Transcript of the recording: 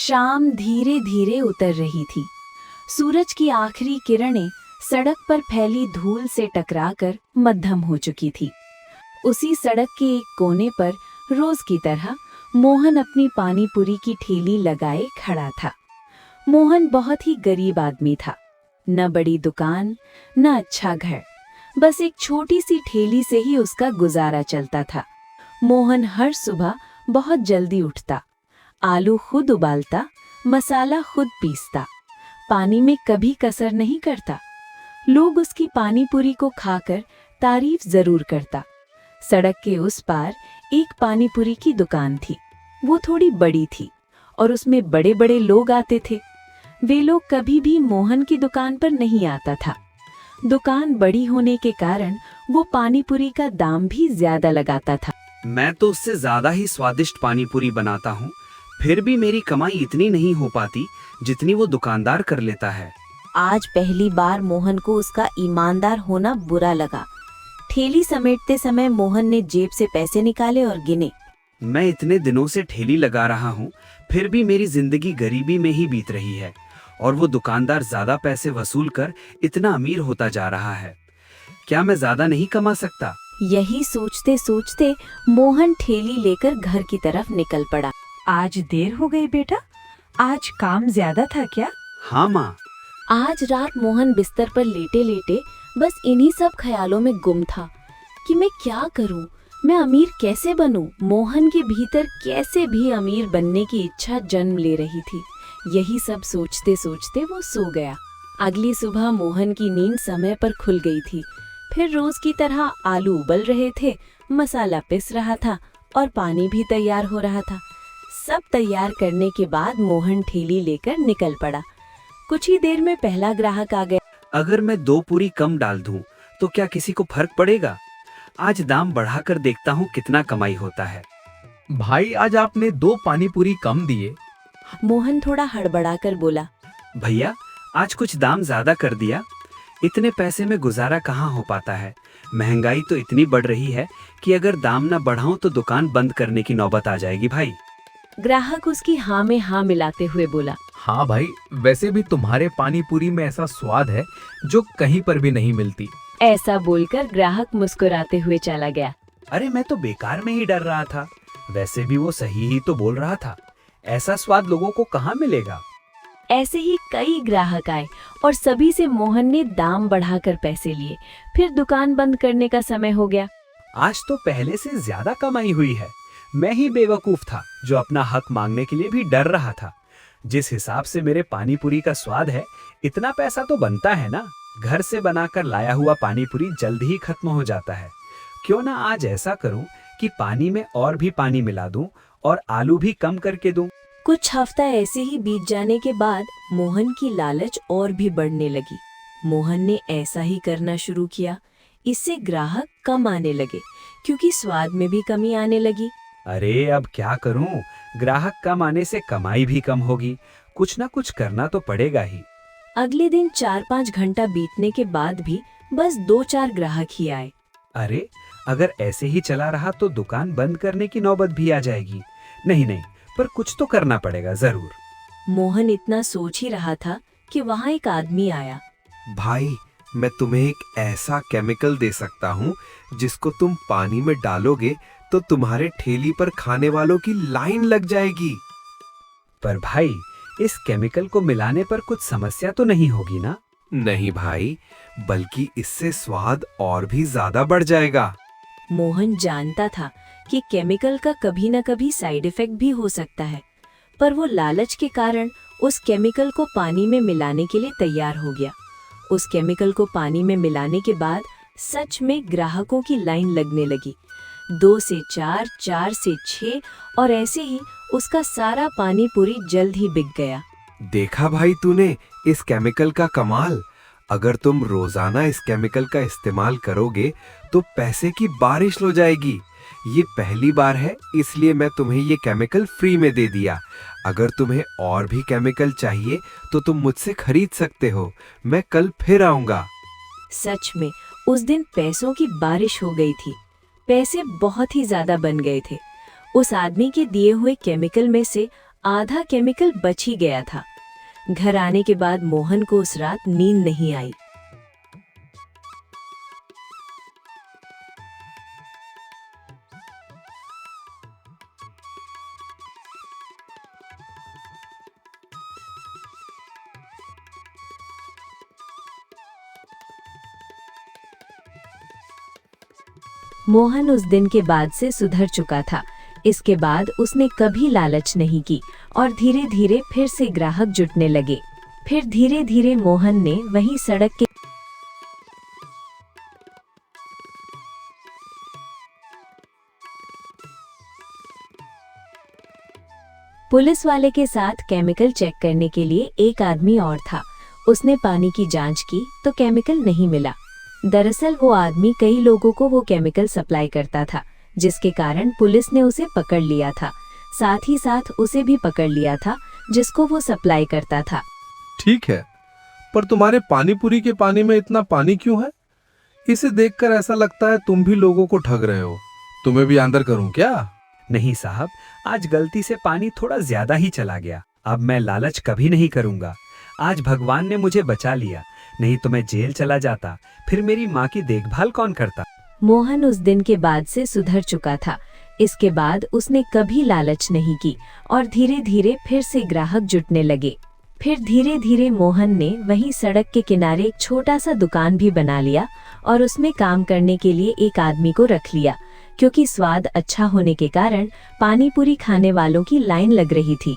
शाम धीरे धीरे उतर रही थी। सूरज की आखिरी किरणें सड़क पर फैली धूल से टकराकर मद्धम हो चुकी थी। उसी सड़क के एक कोने पर रोज की तरह मोहन अपनी पानी पूरी की ठेली लगाए खड़ा था। मोहन बहुत ही गरीब आदमी था। न बड़ी दुकान, न अच्छा घर, बस एक छोटी सी ठेली से ही उसका गुजारा चलता था। मोहन हर सुबह बहुत जल्दी उठता, आलू खुद उबालता, मसाला खुद पीसता, पानी में कभी कसर नहीं करता। लोग उसकी पानी पूरी को खाकर तारीफ जरूर करता। सड़क के उस पार एक पानी पूरी की दुकान थी। वो थोड़ी बड़ी थी और उसमें बड़े बड़े लोग आते थे। वे लोग कभी भी मोहन की दुकान पर नहीं आता था। दुकान बड़ी होने के कारण वो पानी पूरी का दाम भी ज्यादा लगाता था। मैं तो उससे ज्यादा ही स्वादिष्ट पानी पूरी बनाता हूँ, फिर भी मेरी कमाई इतनी नहीं हो पाती जितनी वो दुकानदार कर लेता है। आज पहली बार मोहन को उसका ईमानदार होना बुरा लगा। ठेली समेटते समय मोहन ने जेब से पैसे निकाले और गिने। मैं इतने दिनों से ठेली लगा रहा हूँ, फिर भी मेरी जिंदगी गरीबी में ही बीत रही है और वो दुकानदार ज्यादा पैसे वसूल कर इतना अमीर होता जा रहा है। क्या मैं ज्यादा नहीं कमा सकता? यही सोचते सोचते मोहन ठेली लेकर घर की तरफ निकल पड़ा। आज देर हो गई बेटा, आज काम ज्यादा था क्या? हाँ माँ। आज रात मोहन बिस्तर पर लेटे लेटे बस इन्हीं सब ख्यालों में गुम था कि मैं क्या करूं, मैं अमीर कैसे बनूं। मोहन के भीतर कैसे भी अमीर बनने की इच्छा जन्म ले रही थी। यही सब सोचते सोचते वो सो गया। अगली सुबह मोहन की नींद समय पर खुल गई थी। फिर रोज की तरह आलू उबल रहे थे, मसाला पिस रहा था और पानी भी तैयार हो रहा था। सब तैयार करने के बाद मोहन ठेली लेकर निकल पड़ा। कुछ ही देर में पहला ग्राहक आ गया। अगर मैं 2 पूरी कम डाल दूं तो क्या किसी को फर्क पड़ेगा? आज दाम बढ़ाकर देखता हूँ कितना कमाई होता है। भाई, आज आपने 2 पानी पूरी कम दिए। मोहन थोड़ा हड़बड़ाकर बोला। भैया, आज कुछ दाम ज्यादा कर दिया। इतने पैसे में गुजारा कहाँ हो पाता है। महंगाई तो इतनी बढ़ रही है कि अगर दाम न बढ़ाऊं तो दुकान बंद करने की नौबत आ जाएगी भाई। ग्राहक उसकी हाँ में हाँ मिलाते हुए बोला। हाँ भाई, वैसे भी तुम्हारे पानी पूरी में ऐसा स्वाद है जो कहीं पर भी नहीं मिलती। ऐसा बोलकर ग्राहक मुस्कुराते हुए चला गया। अरे मैं तो बेकार में ही डर रहा था, वैसे भी वो सही ही तो बोल रहा था। ऐसा स्वाद लोगों को कहाँ मिलेगा। ऐसे ही कई ग्राहक आए और सभी से मोहन ने दाम बढ़ाकर पैसे लिए। फिर दुकान बंद करने का समय हो गया। आज तो पहले से ज्यादा कमाई हुई है। मैं ही बेवकूफ था जो अपना हक मांगने के लिए भी डर रहा था। जिस हिसाब से मेरे पानी पूरी का स्वाद है, इतना पैसा तो बनता है ना। घर से बनाकर लाया हुआ पानी पूरी जल्द ही खत्म हो जाता है। क्यों ना आज ऐसा करूं कि पानी में और भी पानी मिला दूं और आलू भी कम करके दूं। कुछ हफ्ता ऐसे ही बीत जाने के बाद मोहन की लालच और भी बढ़ने लगी। मोहन ने ऐसा ही करना शुरू किया। इससे ग्राहक कम आने लगे क्योंकि स्वाद में भी कमी आने लगी। अरे अब क्या करूं, ग्राहक कम आने से कमाई भी कम होगी। कुछ ना कुछ करना तो पड़ेगा ही। अगले दिन 4-5 घंटा बीतने के बाद भी बस 2-4 ग्राहक ही आए। अरे अगर ऐसे ही चला रहा तो दुकान बंद करने की नौबत भी आ जाएगी। नहीं, पर कुछ तो करना पड़ेगा जरूर। मोहन इतना सोच ही रहा था कि वहाँ एक आदमी आया। भाई, मैं तुम्हें एक ऐसा केमिकल दे सकता हूँ जिसको तुम पानी में डालोगे तो तुम्हारे ठेली पर खाने वालों की लाइन लग जाएगी। पर भाई, इस केमिकल को मिलाने पर कुछ समस्या तो नहीं होगी ना? नहीं भाई, बल्कि इससे स्वाद और भी ज्यादा बढ़ जाएगा। मोहन जानता था कि केमिकल का कभी न कभी साइड इफेक्ट भी हो सकता है, पर वो लालच के कारण उस केमिकल को पानी में मिलाने के लिए तैयार हो गया। उस केमिकल को पानी में मिलाने के बाद सच में ग्राहकों की लाइन लगने लगी। 2 से 4, 4 से 6 और ऐसे ही उसका सारा पानी पूरी जल्द ही बिक गया। देखा भाई तूने इस केमिकल का कमाल। अगर तुम रोजाना इस केमिकल का इस्तेमाल करोगे तो पैसे की बारिश हो जाएगी। ये पहली बार है, इसलिए मैं तुम्हें ये केमिकल फ्री में दे दिया। अगर तुम्हें और भी केमिकल चाहिए तो तुम मुझसे खरीद सकते हो। मैं कल फिर आऊंगा। सच में उस दिन पैसों की बारिश हो गई थी। पैसे बहुत ही ज्यादा बन गए थे। उस आदमी के दिए हुए केमिकल में से आधा केमिकल बच ही गया था। घर आने के बाद मोहन को उस रात नींद नहीं आई। मोहन उस दिन के बाद से सुधर चुका था। इसके बाद उसने कभी लालच नहीं की और धीरे धीरे फिर से ग्राहक जुटने लगे। फिर धीरे धीरे मोहन ने वही सड़क के पुलिस वाले के साथ केमिकल चेक करने के लिए एक आदमी और था। उसने पानी की जांच की तो केमिकल नहीं मिला। दरअसल वो आदमी कई लोगों को वो केमिकल सप्लाई करता था, जिसके कारण पुलिस ने उसे पकड़ लिया था। साथ ही साथ उसे भी पकड़ लिया था जिसको वो सप्लाई करता था। ठीक है, पर तुम्हारे पानी पूरी के पानी में इतना पानी क्यों है? इसे देखकर ऐसा लगता है तुम भी लोगों को ठग रहे हो। तुम्हें भी अंदर करूं क्या? नहीं साहब, आज गलती से पानी थोड़ा ज्यादा ही चला गया। अब मैं लालच कभी नहीं करूंगा। आज भगवान ने मुझे बचा लिया, नहीं तो मैं जेल चला जाता। फिर मेरी माँ की देखभाल कौन करता? मोहन उस दिन के बाद से सुधर चुका था। इसके बाद उसने कभी लालच नहीं की और धीरे धीरे फिर से ग्राहक जुटने लगे। फिर धीरे धीरे मोहन ने वही सड़क के किनारे एक छोटा सा दुकान भी बना लिया और उसमें काम करने के लिए एक आदमी को रख लिया, क्योंकि स्वाद अच्छा होने के कारण पानी पूरी खाने वालों की लाइन लग रही थी।